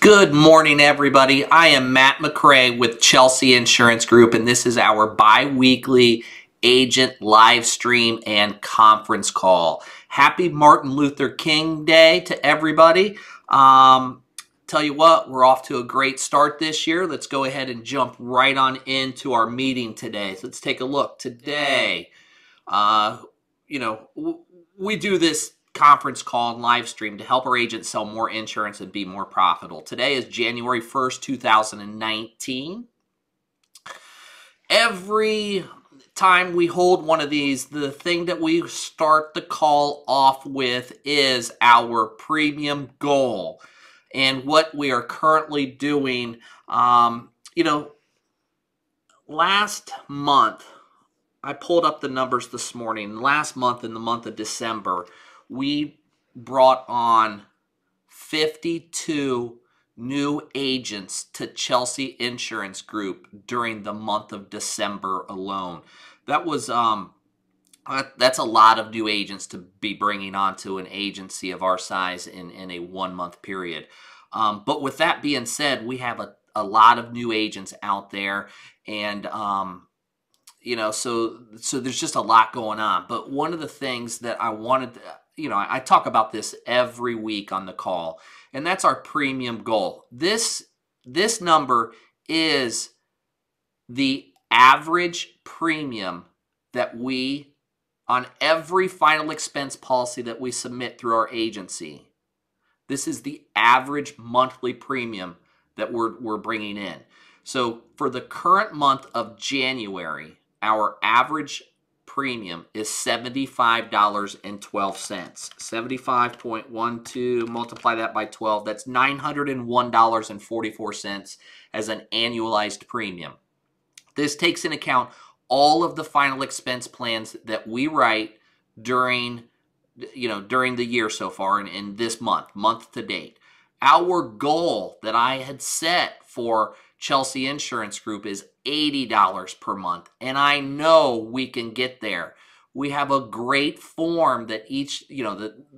Good morning, everybody. I am Matt McCray with Chelsea Insurance Group, and this is our bi-weekly agent live stream and conference call. Happy Martin Luther King Day to everybody. Tell you what, we're off to a great start this year. Let's go ahead and jump right on into our meeting today. So let's take a look. Today, we do this conference call and live stream to help our agents sell more insurance and be more profitable. Today is January 1st, 2019. Every time we hold one of these, the thing that we start the call off with is our premium goal. And what we are currently doing, last month, I pulled up the numbers this morning. Last month, in the month of December, we brought on 52 new agents to Chelsea Insurance Group during the month of December alone. That was that's a lot of new agents to be bringing onto an agency of our size in a 1 month period. But with that being said, we have a lot of new agents out there, and so there's just a lot going on. But one of the things that I wanted to, I talk about this every week on the call, and that's our premium goal. This number is the average premium that we, on every final expense policy that we submit through our agency, this is the average monthly premium that we're bringing in. So for the current month of January, our average premium is $75.12. 75.12, multiply that by 12, that's $901.44 as an annualized premium. This takes into account all of the final expense plans that we write during the year so far and in this month to date. Our goal that I had set for Chelsea Insurance Group is $80 per month, and I know we can get there. We have a great form that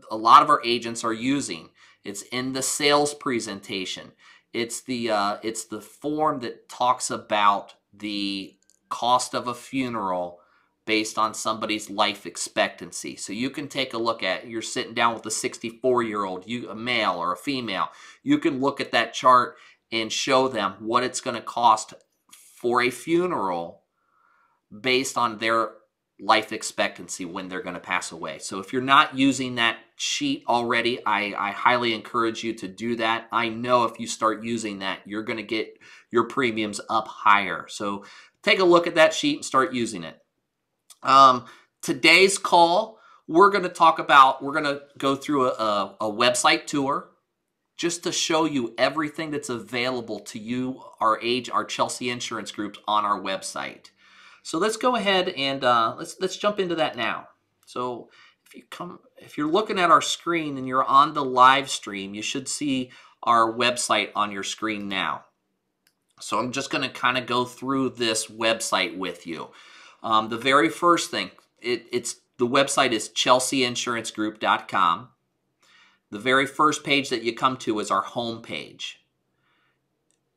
a lot of our agents are using. It's in the sales presentation. It's the form that talks about the cost of a funeral based on somebody's life expectancy. So you can take a look at, you're sitting down with a 64-year-old, a male or a female. You can look at that chart and show them what it's going to cost for a funeral based on their life expectancy when they're going to pass away. So if you're not using that sheet already, I highly encourage you to do that. I know if you start using that, you're going to get your premiums up higher. So take a look at that sheet and start using it. Today's call, we're going to go through a website tour just to show you everything that's available to you, our Chelsea Insurance Group, on our website. So let's go ahead and let's jump into that now. So if you're looking at our screen and you're on the live stream, you should see our website on your screen now. So I'm just going to kind of go through this website with you. The very first thing, the website is chelseainsuranceGroup.com. The very first page that you come to is our home page.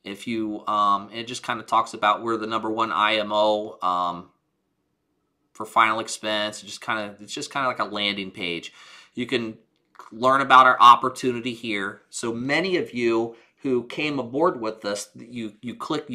If you, it just kind of talks about we're the #1 IMO for final expense. It's just kind of like a landing page. You can learn about our opportunity here. So many of you who came aboard with us, you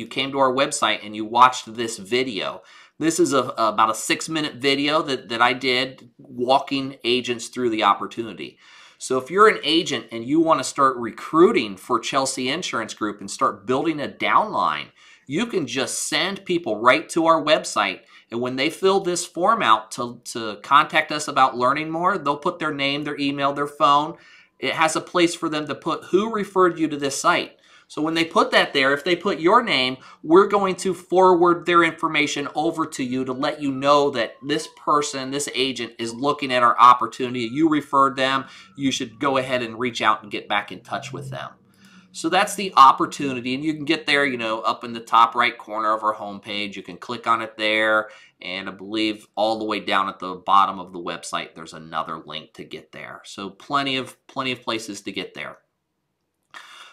came to our website and you watched this video. This is about a 6-minute video that I did walking agents through the opportunity. So if you're an agent and you want to start recruiting for Chelsea Insurance Group and start building a downline, you can just send people right to our website, and when they fill this form out to contact us about learning more, they'll put their name, their email, their phone. It has a place for them to put who referred you to this site. So when they put that there, if they put your name, we're going to forward their information over to you to let you know that this person, this agent, is looking at our opportunity. You referred them. You should go ahead and reach out and get back in touch with them. So that's the opportunity, and you can get there, up in the top right corner of our homepage. You can click on it there, and I believe all the way down at the bottom of the website, there's another link to get there. So plenty of places to get there.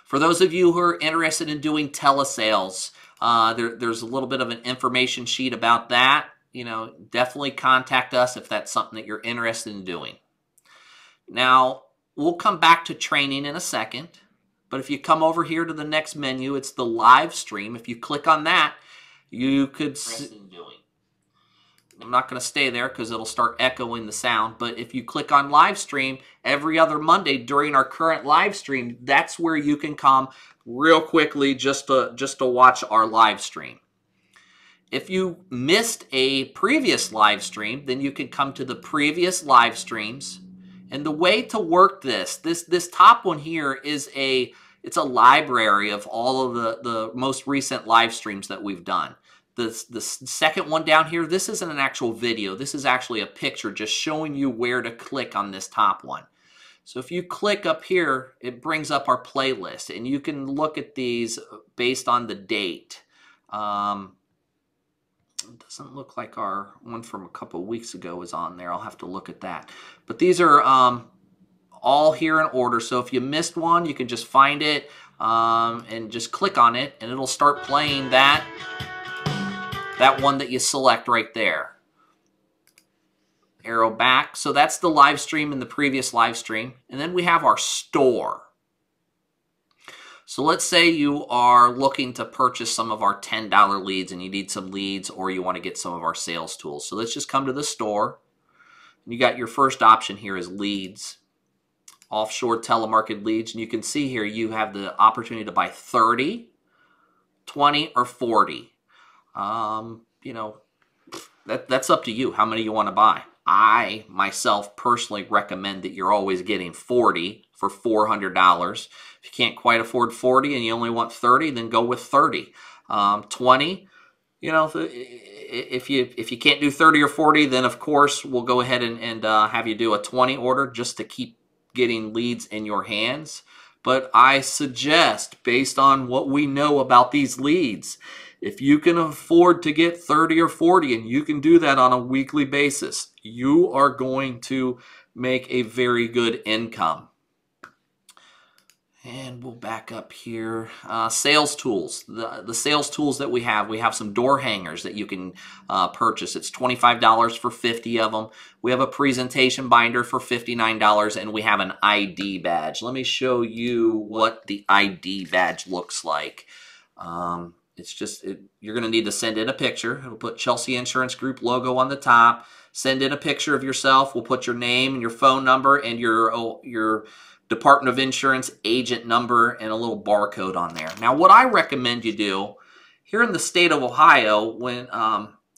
For those of you who are interested in doing telesales, there's a little bit of an information sheet about that. You know, definitely contact us if that's something that you're interested in doing. Now, we'll come back to training in a second, but if you come over here to the next menu, it's the live stream. If you click on that, you could... I'm not going to stay there because it'll start echoing the sound, but if you click on live stream every other Monday during our current live stream, that's where you can come real quickly just to watch our live stream. If you missed a previous live stream, then you can come to the previous live streams. And the way to work this top one here is it's a library of all of the most recent live streams that we've done. The second one down here, this isn't an actual video. This is actually a picture just showing you where to click on this top one. So if you click up here, it brings up our playlist, and you can look at these based on the date. It doesn't look like our one from a couple of weeks ago is on there. I'll have to look at that. But these are all here in order. So if you missed one, you can just find it and just click on it, and it'll start playing that one that you select right there. Arrow back. So that's the live stream and the previous live stream. And then we have our store. So let's say you are looking to purchase some of our $10 leads and you need some leads, or you want to get some of our sales tools. So let's just come to the store. You got your first option here is leads, offshore telemarketed leads. And you can see here you have the opportunity to buy 30, 20, or 40. You know, that's up to you how many you want to buy. I myself personally recommend that you're always getting 40 for $400. If you can't quite afford 40 and you only want 30, then go with 30. 20, you know, if you can't do 30 or 40, then of course we'll go ahead and have you do a 20 order just to keep getting leads in your hands. But I suggest, based on what we know about these leads, if you can afford to get 30 or 40 and you can do that on a weekly basis, you are going to make a very good income. And we'll back up here. Sales tools. The sales tools that we have some door hangers that you can purchase. It's $25 for 50 of them. We have a presentation binder for $59, and we have an ID badge. Let me show you what the ID badge looks like. It's just, you're going to need to send in a picture. It'll put Chelsea Insurance Group logo on the top. Send in a picture of yourself. We'll put your name and your phone number and your Department of Insurance agent number and a little barcode on there. Now, what I recommend you do, here in the state of Ohio,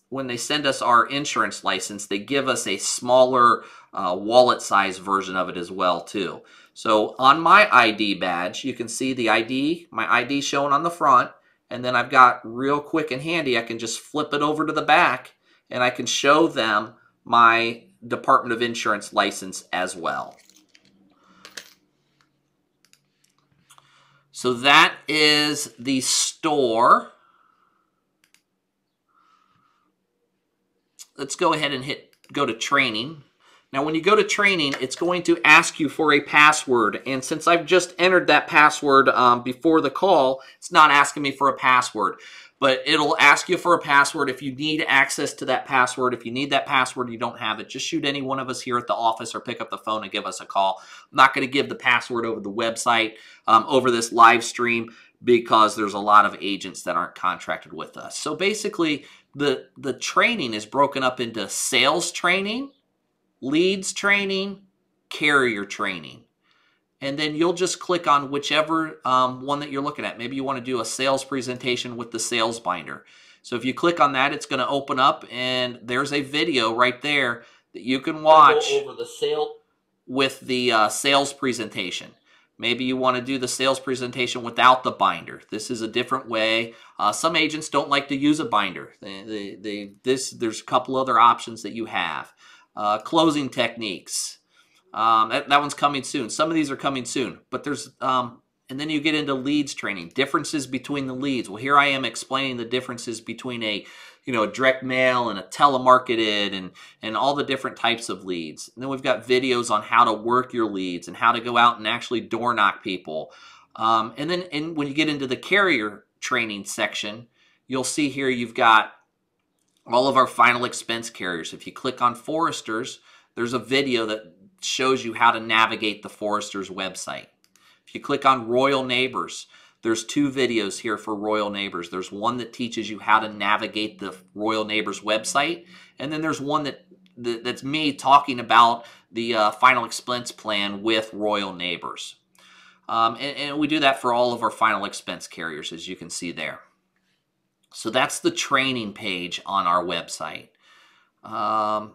when they send us our insurance license, they give us a smaller wallet size version of it as well, too. So on my ID badge, you can see the ID, my ID showing on the front. And then I've got real quick and handy, I can just flip it over to the back and I can show them my Department of Insurance license as well. So that is the store. Let's go ahead and go to training. Now, when you go to training, it's going to ask you for a password. And since I've just entered that password before the call, it's not asking me for a password. But it'll ask you for a password if you need access to that password. If you need that password, you don't have it, just shoot any one of us here at the office or pick up the phone and give us a call. I'm not going to give the password over the website, over this live stream, because there's a lot of agents that aren't contracted with us. So basically, the training is broken up into sales training, leads training, carrier training. And then you'll just click on whichever one that you're looking at. Maybe you want to do a sales presentation with the sales binder. So if you click on that, it's going to open up, and there's a video right there that you can watch over the with the sales presentation. Maybe you want to do the sales presentation without the binder. This is a different way. Some agents don't like to use a binder. There's a couple other options that you have. Closing techniques. That one's coming soon. Some of these are coming soon. But there's, and then you get into leads training. Differences between the leads. Well, here I am explaining the differences between a direct mail and a telemarketed and all the different types of leads. And then we've got videos on how to work your leads and how to go out and actually door knock people. And when you get into the carrier training section, you'll see here you've got all of our final expense carriers. If you click on Foresters, there's a video that shows you how to navigate the Foresters website. If you click on Royal Neighbors, there's 2 videos here for Royal Neighbors. There's one that teaches you how to navigate the Royal Neighbors website, and then there's one that's me talking about the final expense plan with Royal Neighbors. And we do that for all of our final expense carriers, as you can see there. So that's the training page on our website. The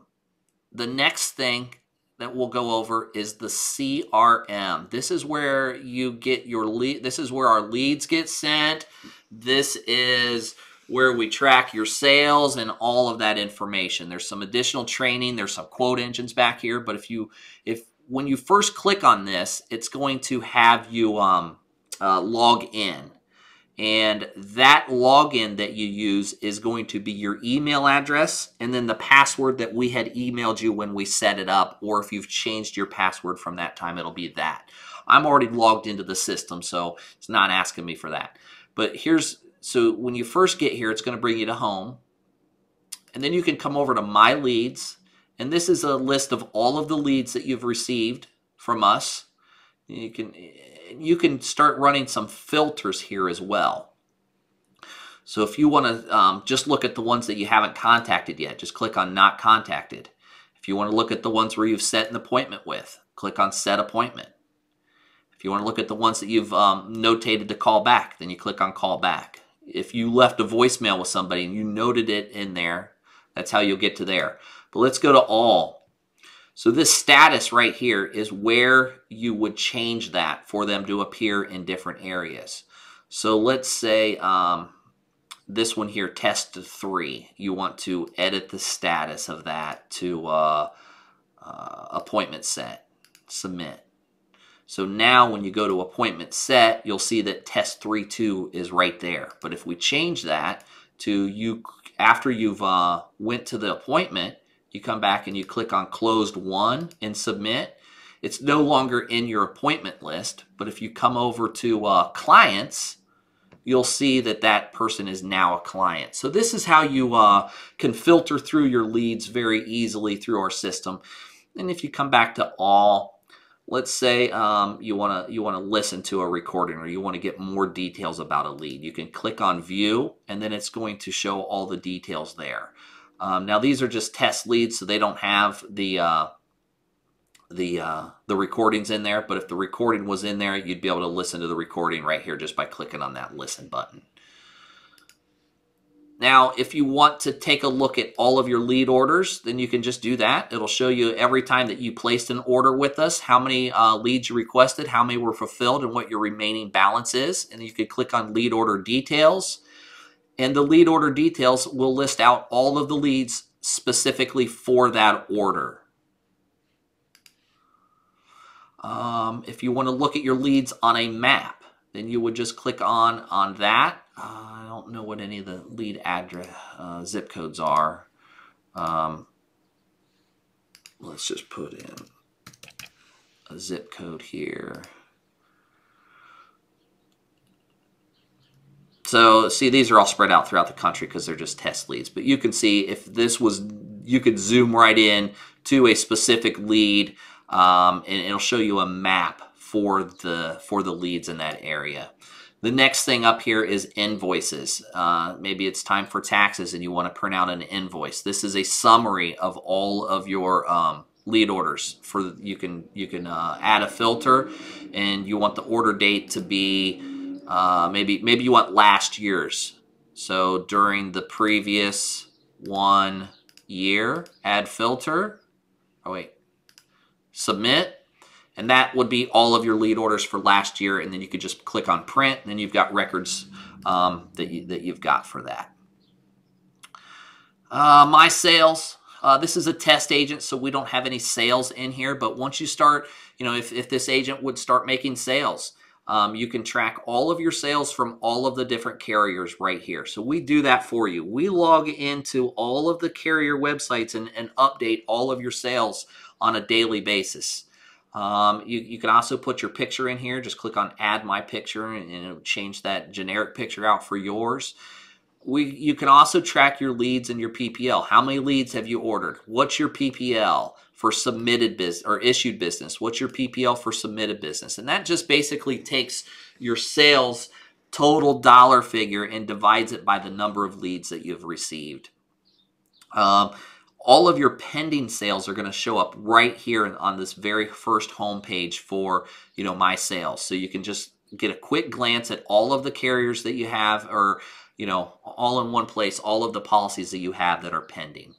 next thing that we'll go over is the CRM. This is where you get your lead. This is where our leads get sent. This is where we track your sales and all of that information. There's some additional training. There's some quote engines back here. But when you first click on this, it's going to have you log in. And that login that you use is going to be your email address and then the password that we had emailed you when we set it up, or if you've changed your password from that time, it'll be that. I'm already logged into the system, so it's not asking me for that. But so when you first get here, it's going to bring you to home. And then you can come over to My Leads. And this is a list of all of the leads that you've received from us. You can start running some filters here as well. So if you want to just look at the ones that you haven't contacted yet, just click on Not Contacted. If you want to look at the ones where you've set an appointment with, click on Set Appointment. If you want to look at the ones that you've notated to call back, then you click on Call Back. If you left a voicemail with somebody and you noted it in there, that's how you'll get to there. But let's go to All. So this status right here is where you would change that for them to appear in different areas. So let's say this one here, Test 3. You want to edit the status of that to Appointment Set. Submit. So now when you go to Appointment Set, you'll see that Test 3.2 is right there. But if we change that to after you've went to the appointment, you come back and you click on Closed 1 and Submit. It's no longer in your appointment list, but if you come over to Clients, you'll see that that person is now a client. So this is how you can filter through your leads very easily through our system. And if you come back to All, let's say you want to listen to a recording or you want to get more details about a lead. You can click on View, and then it's going to show all the details there. Now these are just test leads, so they don't have the recordings in there. But if the recording was in there, you'd be able to listen to the recording right here just by clicking on that Listen button. Now, if you want to take a look at all of your lead orders, then you can just do that. It'll show you every time that you placed an order with us, how many leads you requested, how many were fulfilled, and what your remaining balance is. And you can click on Lead Order Details. And the lead order details will list out all of the leads specifically for that order. If you want to look at your leads on a map, then you would just click on that. I don't know what any of the lead address zip codes are. Let's just put in a zip code here. So see, these are all spread out throughout the country because they're just test leads. But you can see if this was, you could zoom right in to a specific lead, and it'll show you a map for the leads in that area. The next thing up here is invoices. Maybe it's time for taxes and you want to print out an invoice. This is a summary of all of your lead orders. You can add a filter, and you want the order date to be maybe you want last year's. So during the previous 1 year, add filter. Oh wait, submit. And that would be all of your lead orders for last year, and then you could just click on print, and then you've got records that you've got for that. My sales. This is a test agent, so we don't have any sales in here. But once you start, if this agent would start making sales, you can track all of your sales from all of the different carriers right here. So we do that for you. We log into all of the carrier websites and update all of your sales on a daily basis. You can also put your picture in here. Just click on add my picture and it'll change that generic picture out for yours. You can also track your leads and your PPL. How many leads have you ordered? What's your PPL for submitted business or issued business? What's your PPL for submitted business? And that just basically takes your sales total dollar figure and divides it by the number of leads that you've received. All of your pending sales are going to show up right here on this very first home page for, my sales. So you can just get a quick glance at all of the carriers that you have, or all in one place, all of the policies that you have that are pending.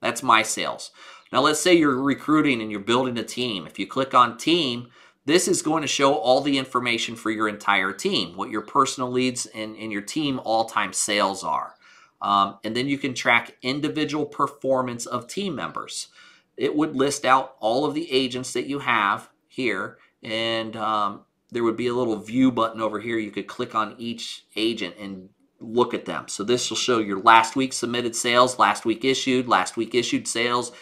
That's my sales. Now let's say you're recruiting and you're building a team. If you click on team, this is going to show all the information for your entire team, what your personal leads and your team all-time sales are. And then you can track individual performance of team members. It would list out all of the agents that you have here, and there would be a little view button over here. You could click on each agent and look at them. So this will show your last week submitted sales, last week issued sales,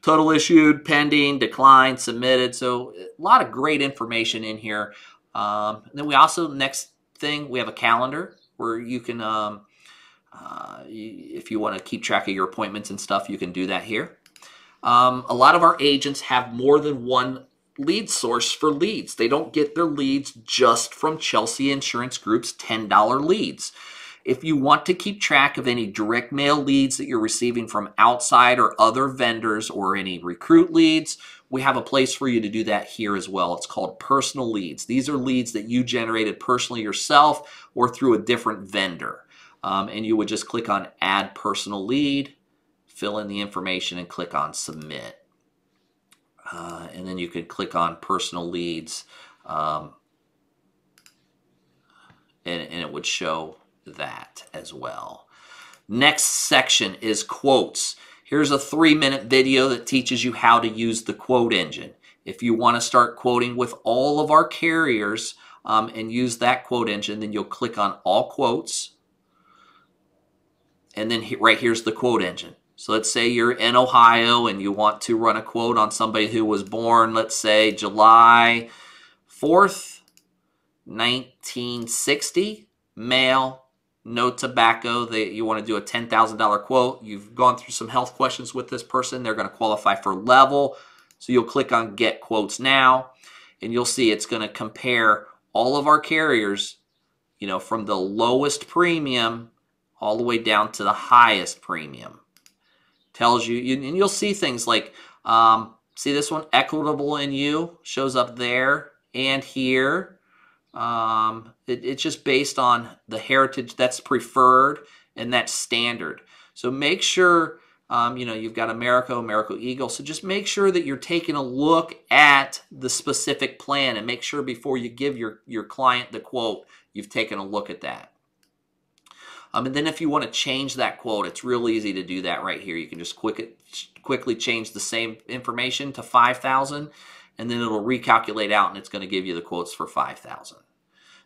total issued, pending, declined, submitted. So a lot of great information in here. Then we also, next thing, we have a calendar where you can, if you want to keep track of your appointments and stuff, you can do that here. A lot of our agents have more than one lead source for leads. They don't get their leads just from Chelsea Insurance Group's $10 leads. If you want to keep track of any direct mail leads that you're receiving from outside or other vendors, or any recruit leads, we have a place for you to do that here as well. It's called personal leads. These are leads that you generated personally yourself or through a different vendor. And you would just click on add personal lead, fill in the information, and click on submit. And then you could click on personal leads, and it would show that as well. Next section is quotes. Here's a 3-minute video that teaches you how to use the quote engine. If you want to start quoting with all of our carriers and use that quote engine, then you'll click on all quotes. And then right here's the quote engine. So let's say you're in Ohio and you want to run a quote on somebody who was born, let's say July 4th, 1960, male, no tobacco. You want to do a $10,000 quote. You've gone through some health questions with this person. They're going to qualify for level. So you'll click on Get Quotes Now, and you'll see it's going to compare all of our carriers, from the lowest premium all the way down to the highest premium. Tells you, and you'll see things like, see this one, Equitable in You, shows up there and here. It's just based on the heritage that's preferred and that's standard. So make sure, you've got Americo Eagle. So just make sure that you're taking a look at the specific plan, and make sure before you give your client the quote, you've taken a look at that. And then if you want to change that quote, it's real easy to do that right here. You can just quickly change the same information to 5,000, and then it'll recalculate out, and it's going to give you the quotes for 5,000.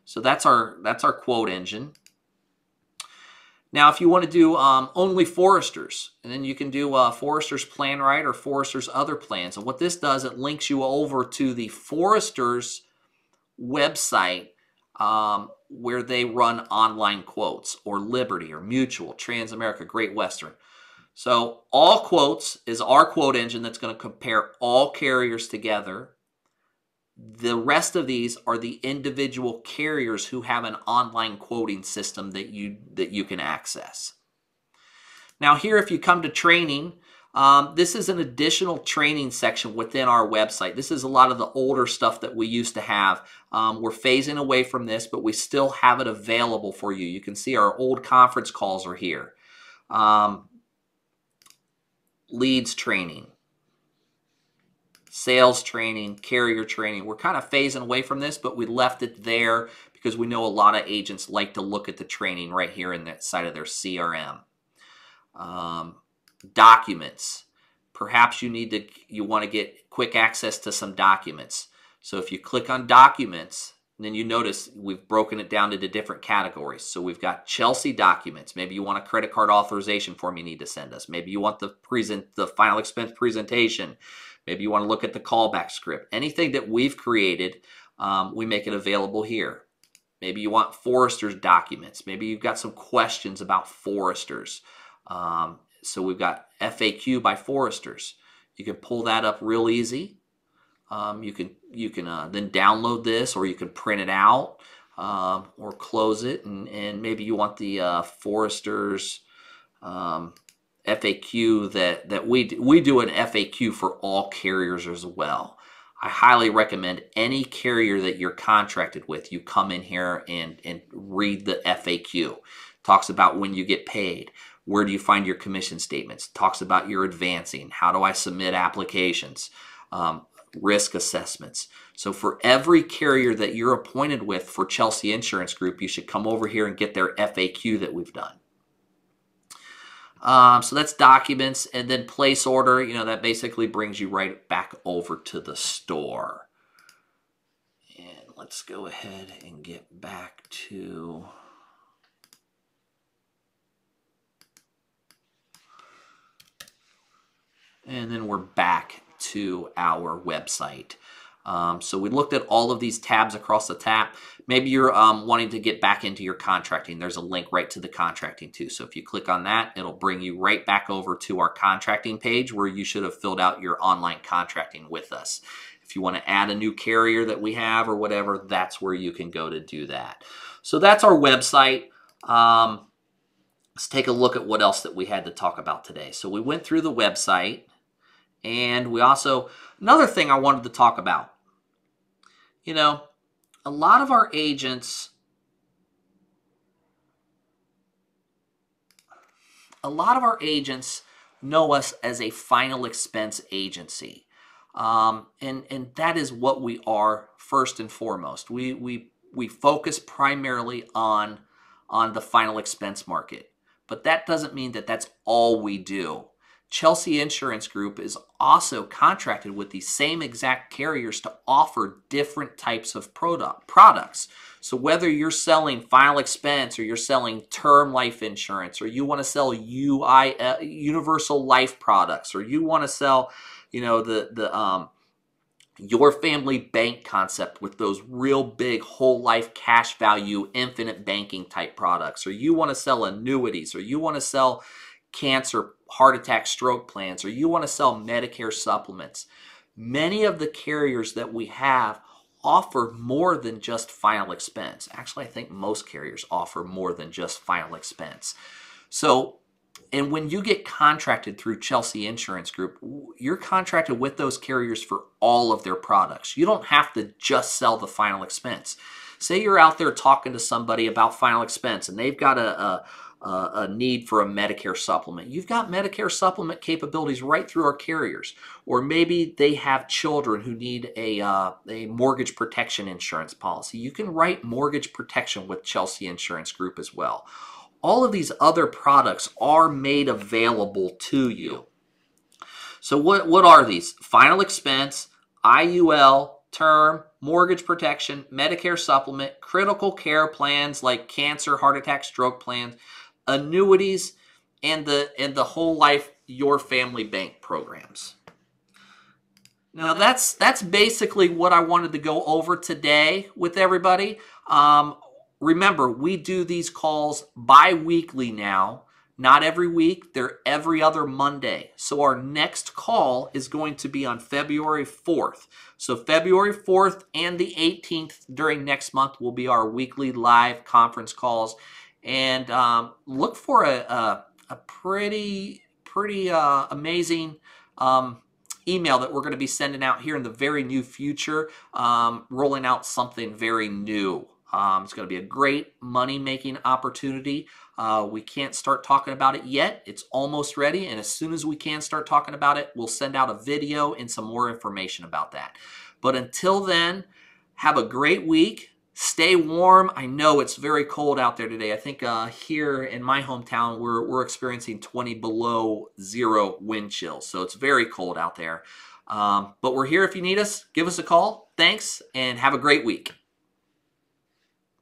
So that's our quote engine. Now, if you want to do only Foresters, and then you can do Foresters Plan Right or Foresters Other Plans. And what this does, it links you over to the Foresters website where they run online quotes, or Liberty or Mutual, Transamerica, Great Western. So all quotes is our quote engine that's going to compare all carriers together. The rest of these are the individual carriers who have an online quoting system that you can access. Now here, if you come to training, this is an additional training section within our website. This is a lot of the older stuff that we used to have. We're phasing away from this, but we still have it available for you. You can see our old conference calls are here. Leads training, sales training, carrier training. We're kind of phasing away from this, but we left it there because we know a lot of agents like to look at the training right here in that side of their CRM. Documents. Perhaps you want to get quick access to some documents. So if you click on documents, And then you notice we've broken it down into different categories. So we've got Chelsea documents. Maybe you want a credit card authorization form you need to send us. Maybe you want the final expense presentation. Maybe you want to look at the callback script. Anything that we've created, we make it available here. Maybe you want Forrester's documents. Maybe you've got some questions about Forrester's. So we've got FAQ by Forrester's. You can pull that up real easy. You can then download this, or you can print it out, or close it, and maybe you want the Forrester's FAQ that we do an FAQ for all carriers as well. I highly recommend any carrier that you're contracted with, you come in here and read the FAQ. Talks about when you get paid. Where do you find your commission statements? Talks about your advancing. How do I submit applications? Risk assessments. So for every carrier that you're appointed with for Chelsea Insurance Group, you should come over here and get their FAQ that we've done. So that's documents, and then place order. That basically brings you right back over to the store. And let's go ahead and get back to... And then we're back to our website. So we looked at all of these tabs across the tab. Maybe you're wanting to get back into your contracting. There's a link right to the contracting too. So if you click on that, it'll bring you right back over to our contracting page where you should have filled out your online contracting with us. If you want to add a new carrier that we have or whatever, that's where you can go to do that. So that's our website. Let's take a look at what else that we had to talk about today. So we went through the website, and we also, another thing I wanted to talk about, a lot of our agents, know us as a final expense agency. And that is what we are first and foremost. We focus primarily on the final expense market, but that doesn't mean that that's all we do. Chelsea Insurance Group is also contracted with the same exact carriers to offer different types of products. So whether you're selling final expense, or you're selling term life insurance, or you want to sell universal life products, or you want to sell, your family bank concept with those real big whole life cash value infinite banking type products, or you want to sell annuities, or you want to sell cancer, heart attack, stroke plans, or you want to sell Medicare supplements. Many of the carriers that we have offer more than just final expense. Actually, I think most carriers offer more than just final expense. So, and when you get contracted through Chelsea Insurance Group, you're contracted with those carriers for all of their products. You don't have to just sell the final expense. Say you're out there talking to somebody about final expense, and they've got a need for a Medicare supplement. You've got Medicare supplement capabilities right through our carriers. Or maybe they have children who need a mortgage protection insurance policy. You can write mortgage protection with Chelsea Insurance Group as well. All of these other products are made available to you. So what are these? Final expense, IUL, term, mortgage protection, Medicare supplement, critical care plans like cancer, heart attack, stroke plans, annuities, and the whole life your family bank programs. Now that's basically what I wanted to go over today with everybody. Remember, we do these calls bi-weekly now. Not every week, they're every other Monday. So our next call is going to be on February 4th. So February 4th and the 18th during next month will be our weekly live conference calls. And look for a pretty amazing email that we're going to be sending out here in the very near future, rolling out something very new. It's going to be a great money-making opportunity. We can't start talking about it yet. It's almost ready, and as soon as we can start talking about it, we'll send out a video and some more information about that. But until then, have a great week. Stay warm. I know it's very cold out there today. I think here in my hometown, we're experiencing 20 below zero wind chills, so it's very cold out there. But we're here if you need us. Give us a call. Thanks, and have a great week.